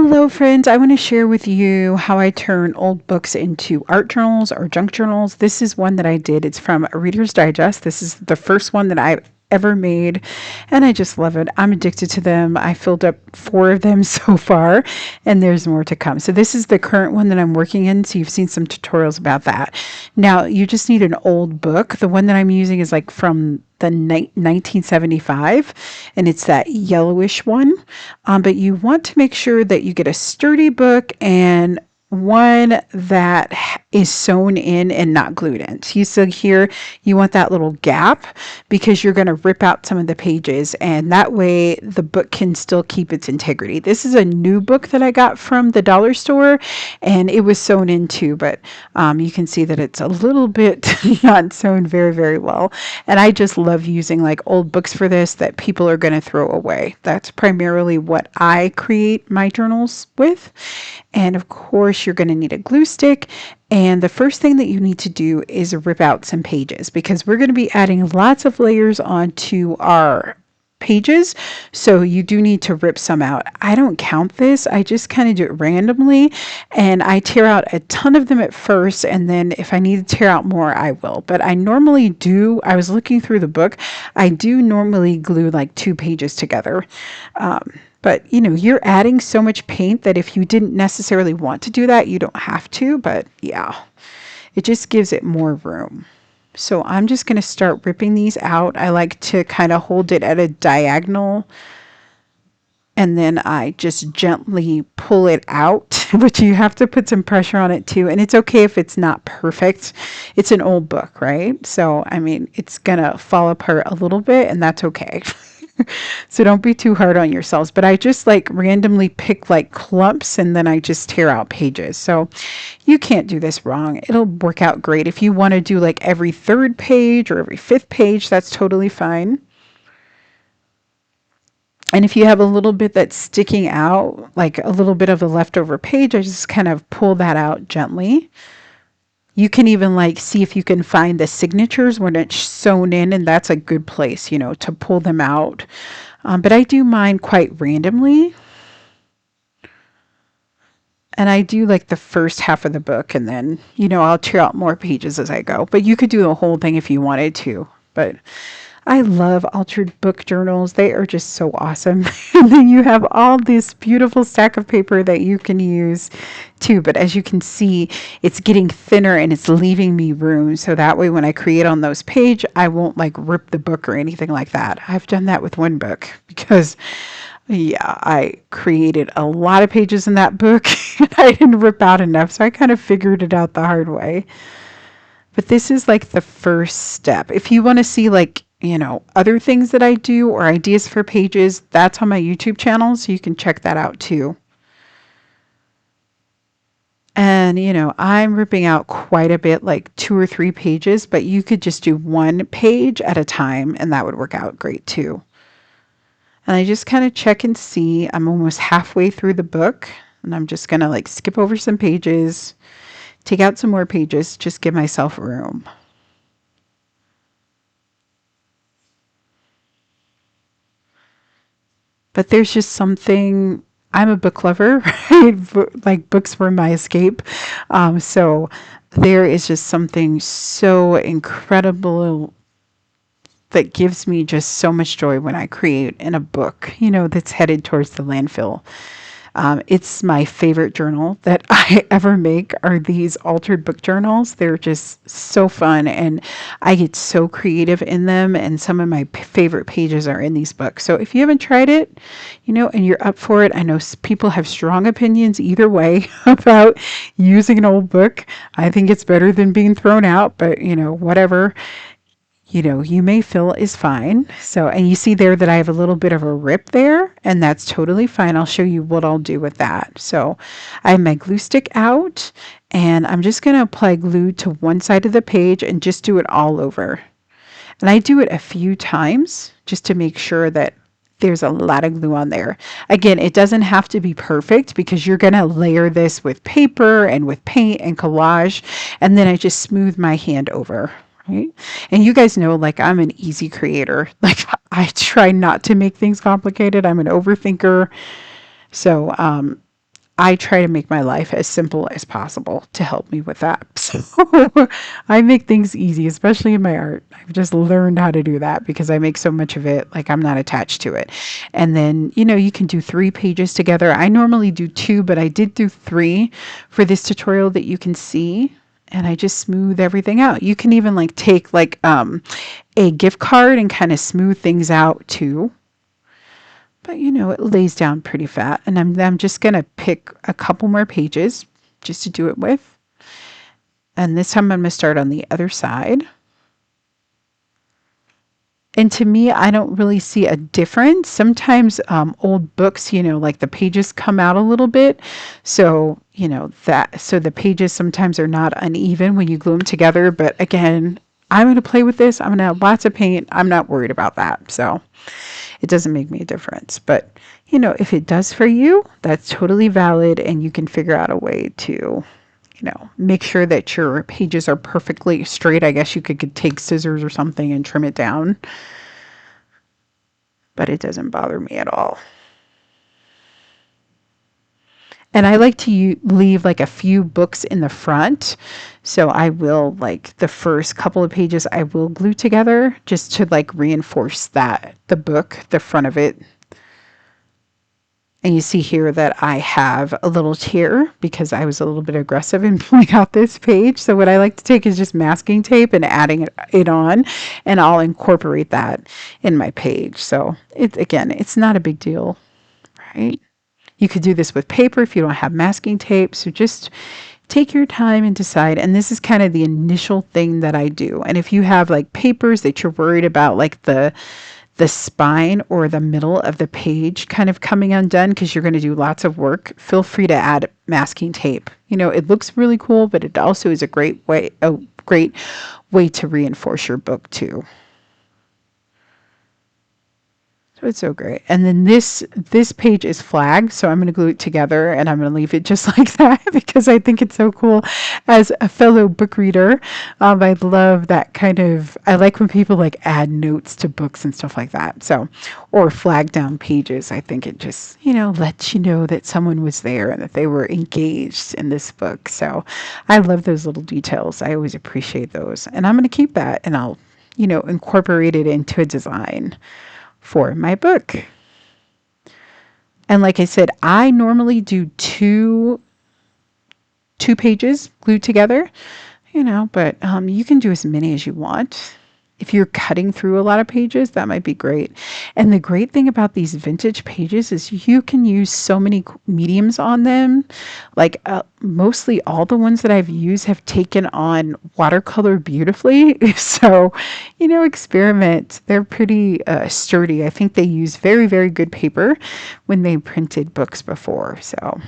Hello, friends. I want to share with you how I turn old books into art journals or junk journals. This is one that I did. It's from a Reader's Digest. This is the first one that I've ever made, and I just love it. I'm addicted to them. I filled up 4 of them so far, and there's more to come. So this is the current one that I'm working in. So you've seen some tutorials about that. Now, you just need an old book. The one that I'm using is like from the 1975, and it's that yellowish one. But you want to make sure that you get a sturdy book and one that is sewn in and not glued in. So here you want that little gap because you're going to rip out some of the pages, and that way the book can still keep its integrity. This is a new book that I got from the dollar store, and it was sewn in too, but you can see that it's a little bit not sewn very, very well. And I just love using like old books for this that people are going to throw away. That's primarily what I create my journals with. And of course, you're going to need a glue stick. And the first thing that you need to do is rip out some pages because we're going to be adding lots of layers onto our pages. So you do need to rip some out. I don't count this. I just kind of do it randomly, and I tear out a ton of them at first, and then if I need to tear out more, I will. But I normally do, I was looking through the book, I do normally glue like 2 pages together. But you know, you're adding so much paint that if you didn't necessarily want to do that, you don't have to, but yeah, it just gives it more room. So I'm just going to start ripping these out. I like to kind of hold it at a diagonal, and then I just gently pull it out, but you have to put some pressure on it too. And it's okay if it's not perfect. It's an old book, right? So, I mean, it's going to fall apart a little bit, and that's okay. So don't be too hard on yourselves. But I just like randomly pick like clumps, and then I just tear out pages. So you can't do this wrong. It'll work out great. If you want to do like every 3rd page or every 5th page, that's totally fine. And if you have a little bit that's sticking out, like a little bit of a leftover page, I just kind of pull that out gently. You can even like see if you can find the signatures when it's sewn in, and that's a good place, you know, to pull them out. But I do mine quite randomly. And I do like the first half of the book, and then, you know, I'll tear out more pages as I go. But you could do the whole thing if you wanted to. But I love altered book journals. They are just so awesome. And then you have all this beautiful stack of paper that you can use too. But as you can see, it's getting thinner and it's leaving me room. So that way when I create on those pages, I won't like rip the book or anything like that. I've done that with one book because yeah, I created a lot of pages in that book and I didn't rip out enough. So I kind of figured it out the hard way. But this is like the first step. If you want to see like, you know, other things that I do or ideas for pages, that's on my YouTube channel, so you can check that out too. And, you know, I'm ripping out quite a bit, like 2 or 3 pages, but you could just do 1 page at a time, and that would work out great too. And I just kind of check and see. I'm almost halfway through the book, and I'm just going to like skip over some pages, take out some more pages, just give myself room. But there's just something, I'm a book lover, right? Like books were my escape. So there is just something so incredible that gives me just so much joy when I create in a book, you know, that's headed towards the landfill. It's my favorite journal that I ever make are these altered book journals. They're just so fun, and I get so creative in them, and some of my favorite pages are in these books. So if you haven't tried it, you know, and you're up for it, I know people have strong opinions either way about using an old book. I think it's better than being thrown out, but you know, whatever, you know, you may feel is fine. So, and you see there that I have a little bit of a rip there, and that's totally fine. I'll show you what I'll do with that. So I have my glue stick out, and I'm just going to apply glue to one side of the page and just do it all over. And I do it a few times just to make sure that there's a lot of glue on there. Again, it doesn't have to be perfect because you're going to layer this with paper and with paint and collage, and then I just smooth my hand over. Right? And you guys know, like, I'm an easy creator. Like, I try not to make things complicated. I'm an overthinker. So, I try to make my life as simple as possible to help me with that. So I make things easy, especially in my art. I've just learned how to do that because I make so much of it, like I'm not attached to it. And then, you can do 3 pages together. I normally do 2, but I did do 3 for this tutorial that you can see. And I just smooth everything out. You can even like take like a gift card and kind of smooth things out too. But it lays down pretty fat. And I'm just going to pick a couple more pages just to do it with. And this time I'm going to start on the other side. And to me, I don't really see a difference. Sometimes old books, like the pages come out a little bit. So, so the pages sometimes are not uneven when you glue them together. But again, I'm going to play with this. I'm going to have lots of paint. I'm not worried about that. So it doesn't make me a difference. But, if it does for you, that's totally valid. And you can figure out a way to, make sure that your pages are perfectly straight. I guess you could take scissors or something and trim it down. But it doesn't bother me at all. And I like to leave like a few books in the front. So I will, like the first couple of pages, I will glue together just to like reinforce that, the book, the front of it. And you see here that I have a little tear because I was a little bit aggressive in pulling out this page. So what I like to take is just masking tape and adding it on, and I'll incorporate that in my page. So it's not a big deal, right? You could do this with paper if you don't have masking tape. So just take your time and decide. And this is kind of the initial thing that I do. And if you have like papers that you're worried about, like the spine or the middle of the page kind of coming undone because you're going to do lots of work, feel free to add masking tape. It looks really cool, but it also is a great way to reinforce your book too. So it's so great. And then this page is flagged, so I'm going to glue it together and I'm going to leave it just like that because I think it's so cool. As a fellow book reader, I love that I like when people like add notes to books and stuff like that. So, or flag down pages. I think it just, lets you know that someone was there and that they were engaged in this book. So I love those little details. I always appreciate those. And I'm going to keep that and I'll, incorporate it into a design for my book. And like I said, I normally do two pages glued together, but you can do as many as you want. If you're cutting through a lot of pages, that might be great. And the great thing about these vintage pages is you can use so many mediums on them. Like mostly all the ones that I've used have taken on watercolor beautifully. So, experiment. They're pretty sturdy. I think they use very, very good paper when they printed books before. So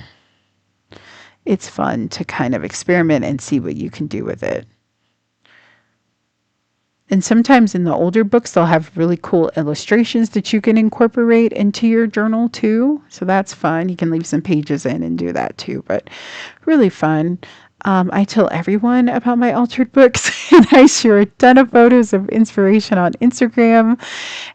it's fun to kind of experiment and see what you can do with it. And sometimes in the older books, they'll have really cool illustrations that you can incorporate into your journal too. So that's fun. You can leave some pages in and do that too, but really fun. I tell everyone about my altered books and I share a ton of photos of inspiration on Instagram.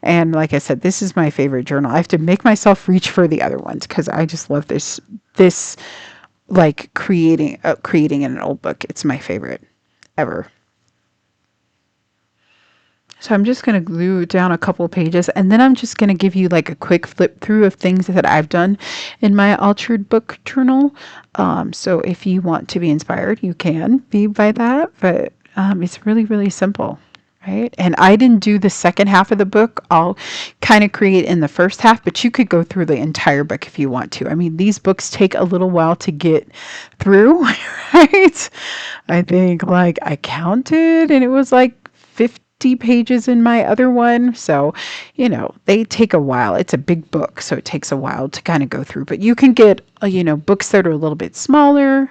And like I said, this is my favorite journal. I have to make myself reach for the other ones because I just love this like creating in an old book. It's my favorite ever. So I'm just going to glue down a couple pages and then I'm just going to give you like a quick flip through of things that I've done in my altered book journal. So if you want to be inspired, you can be by that, but it's really, really simple, right? And I didn't do the second half of the book. I'll kind of create in the first half, but you could go through the entire book if you want to. I mean, these books take a little while to get through, right? I think like I counted and it was like 50 pages in my other one. So, they take a while. It's a big book, so it takes a while to kind of go through. But you can get, books that are a little bit smaller,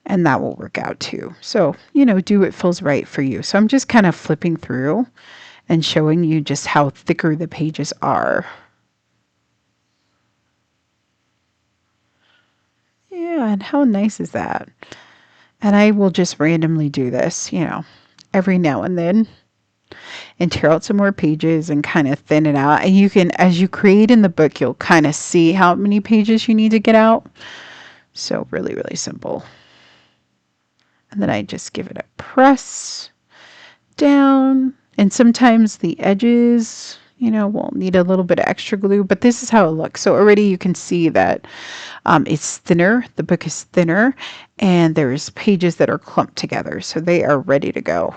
and that will work out too. So, do what feels right for you. So I'm just kind of flipping through and showing you just how thicker the pages are. Yeah, and how nice is that? And I will just randomly do this, every now and then, and tear out some more pages and kind of thin it out. And you can, as you create in the book, you'll kind of see how many pages you need to get out. So really, really simple. And then I just give it a press down. And sometimes the edges, will need a little bit of extra glue, but this is how it looks. So already you can see that it's thinner. The book is thinner, and there's pages that are clumped together. So they are ready to go.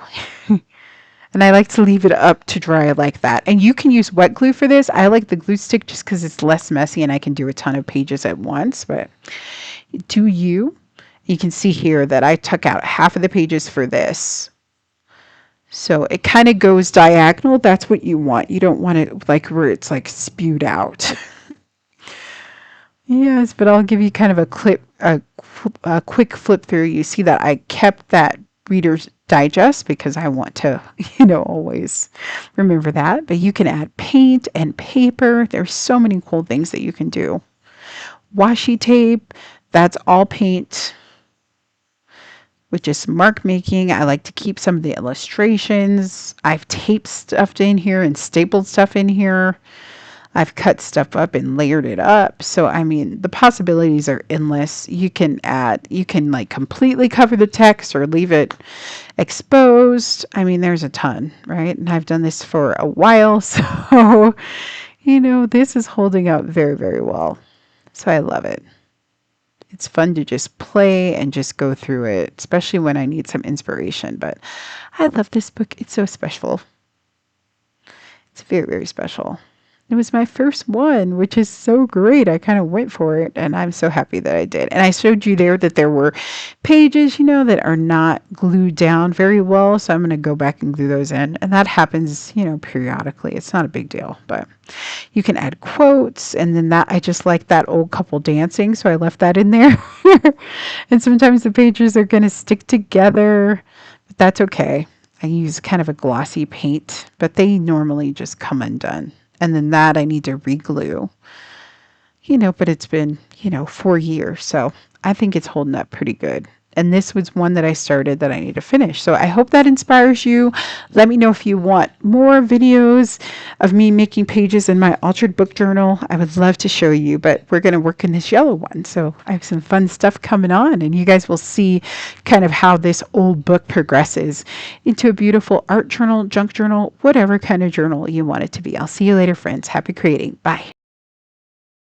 And I like to leave it up to dry like that. And you can use wet glue for this. I like the glue stick just because it's less messy and I can do a ton of pages at once. But do you? You can see here that I took out half of the pages for this. So it kind of goes diagonal. That's what you want. You don't want it like where it's like spewed out. Yes, but I'll give you kind of a quick flip through. You see that I kept that Reader's Digest because I want to, always remember that. But you can add paint and paper. There's so many cool things that you can do. Washi tape, that's all paint with just mark making. I like to keep some of the illustrations. I've taped stuff in here and stapled stuff in here. I've cut stuff up and layered it up. So, I mean, the possibilities are endless. You can like completely cover the text or leave it exposed. I mean, there's a ton, right? And I've done this for a while. So, this is holding up very, very well. So I love it. It's fun to just play and just go through it, especially when I need some inspiration. But I love this book. It's so special. It's very, very special. It was my first one, which is so great. I kind of went for it, and I'm so happy that I did. And I showed you there that there were pages, that are not glued down very well. So I'm going to go back and glue those in. And that happens, periodically. It's not a big deal, but you can add quotes. And then I just like that old couple dancing. So I left that in there. And sometimes the pages are going to stick together, but that's okay. I use kind of a glossy paint, but they normally just come undone. And then that I need to re-glue, but it's been, 4 years. So I think it's holding up pretty good. And this was one that I started that I need to finish. So I hope that inspires you. Let me know if you want more videos of me making pages in my altered book journal. I would love to show you, but we're going to work in this yellow one. So I have some fun stuff coming on, and you guys will see kind of how this old book progresses into a beautiful art journal, junk journal, whatever kind of journal you want it to be. I'll see you later, friends. Happy creating. Bye.